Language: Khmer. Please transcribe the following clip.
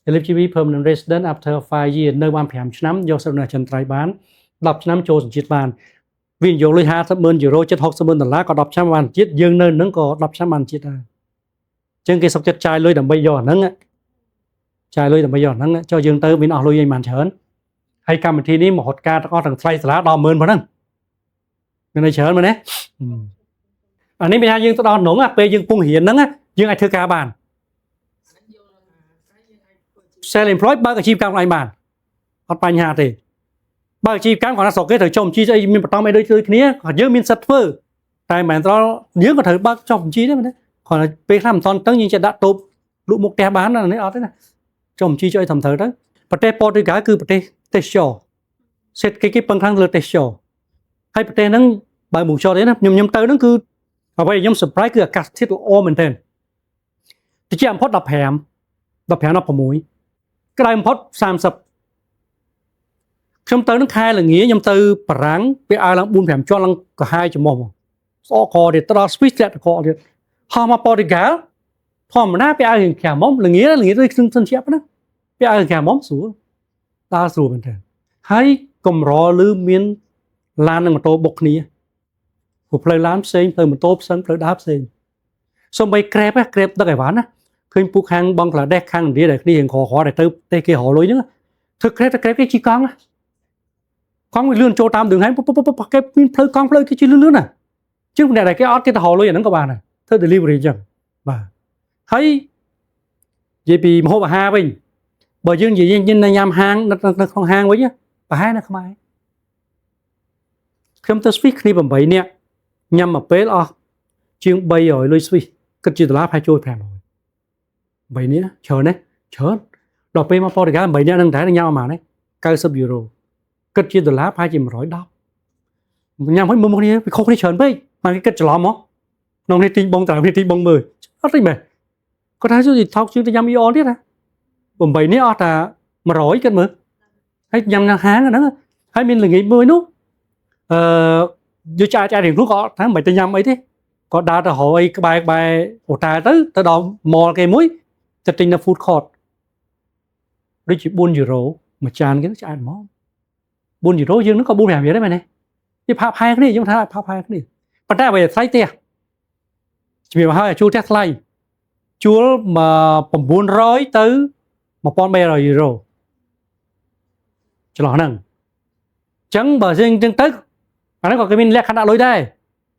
eligibility permanent resident after 5 years នៅបាន5ឆ្នាំយកសិទ្ធិនៅចិនត្រៃបាន10ឆ្នាំចូលសញ្ជាតិបានវិនិយោគលុយ50,000 €ជិត60,000 $ក៏10ឆ្នាំបានជាតិយើងនៅនឹងក៏10ឆ្នាំបានជាតិដែរអញ្ចឹងគេសុខចិត្តចាយលុយដើម្បីយកអាហ្នឹងចាយលុយដើម្បីយកអាហ្នឹងចុះយើងទៅមានអស់លុយឯងបានច្រើនហើយកម្មវិធីនេះមហត់ការទាំងអស់ទាំងថ្លៃសាលាដល់10000ប៉ុណ្ណឹងមានន័យច្រើនមែនទេអានេះមានថាយើងទៅដល់ក្នុងពេលយើងពងរៀនហ្នឹងយើងអាចធ្វើការបាន self employed បើកអាជីវកម្មខ្លួនឯងបានអត់បញ្ហាទេបើអាជីវកម្មគាត់ថាស្រុកគេត្រូវចុះបញ្ជីអីមានបន្តអីដូចគ្នាគាត់យើងមានសិទ្ធិធ្វើតែមិនត្រូវយើងក៏ត្រូវបើកចុះបញ្ជីដែរមែនទេគាត់ពេលខ្លះមិនតន់តឹងយើងចេះដាក់តូបលក់មុខផ្ទះបាននេះអត់ទេណាចុះបញ្ជីចុះអីត្រឹមត្រូវទៅប្រទេសប៉ូទុយហ្គាល់គឺប្រទេសទេសចរសេដ្ឋកិច្ចគេពឹងខ្លាំងលើទេសចរហើយប្រទេសហ្នឹងបើមកចោះទេណាខ្ញុំទៅហ្នឹងគឺអ្វីខ្ញុំ surprise គឺអាកាសធាតុល្អមែនទែនតិចបំផុត15 16ក្តៅបំផុត30ខ្ញុំទៅនឹងខែល្ងាខ្ញុំទៅបារាំងពេលឲ្យឡើង 4-5 ជាន់ឡើងកាហាយច្រមុះស្អកកទៀតទៅដល់ Swiss តែកកទៀតហោះមកប៉ូទុយហ្គាល់ធម្មតាពេលឲ្យរៀងខាំមុំល្ងាដូចខ្ញុំសិនជាប់ណាពេលឲ្យខាំមុំស្រួលដើរស្រួលមែនទែនហើយកម្រលឺមានឡាននិងម៉ូតូបុកគ្នាព្រោះផ្លូវឡានផ្សេងផ្លូវម៉ូតូផ្សេងផ្លូវដើរផ្សេងសូម្បី Grab ដឹកអីវ៉ាន់ណាឃើញពូខាងបង់ក្លាដេសខាងឥណ្ឌាដែលគ្នារៀងក្រៗដែលទៅទេគេរកលុយហ្នឹងធ្វើ Grab គេជីកង់កង់វាលឿនចូលតាមđườngហើយគេមានផ្លូវកង់ផ្លូវគេជិះលឿនណាជាងអ្នកដែលគេអត់គេទៅរកលុយអាហ្នឹងក៏បានដែរធ្វើ delivery អញ្ចឹងបាទហើយនិយាយពីម្ហូបអាហារវិញបើយើងនិយាយញ៉ាំហាងនៅក្នុងហាងវិញប្រហែលនៅខ្មែរខ្ញុំទៅ Swiss គ្នា8នាក់ញ៉ាំមួយពេលអស់ជាង300លុយ Swiss គិតជាដុល្លារប្រហែលចូល500 3នាក់ច្រើនណាស់ច្រើនដល់ពេលមកប៉ូទុយហ្គាល់8នាក់ហ្នឹងតែញ៉ាំប្រហែលហ្នឹង€90គិតជាដុល្លារប្រហែលជា110ញ៉ាំហើយមើលមកគ្នាវាខុសគ្នាច្រើនពេកមកគេគិតច្រឡំមកក្នុងនេះទីងបងតើនេះទីងបងមើលអត់ទេមែនគាត់ថាជួយថោកជាងទៅញ៉ាំ EOL ទៀតណា8នេះអស់តែ100គិតមើលហើយញ៉ាំនៅហាងហ្នឹងហើយមានល្ងាចមួយនោះយកចាយរៀងខ្លួនក៏ថាមិនទៅញ៉ាំអីទេគាត់ដើរទៅរកអីក្បែរអូតាទៅដល់ mall គេមួយទៅទិញនៅ food court ដូចជា€4មួយចានគេឆ្អែតហ្មង€4យើងនឹងក៏4-5រៀលដែរមែនទេវាផាប់ផែគ្នាយើងថាផាប់ផែគ្នាប៉ុន្តែអ្វីថ្លៃផ្ទះជំរាបឲ្យជួលផ្ទះថ្លៃជួល900ទៅ1300€ចន្លោះហ្នឹងអញ្ចឹងបើយើងទៅអាហ្នឹងក៏គេមានលក្ខខណ្ឌដាក់លុយដែរ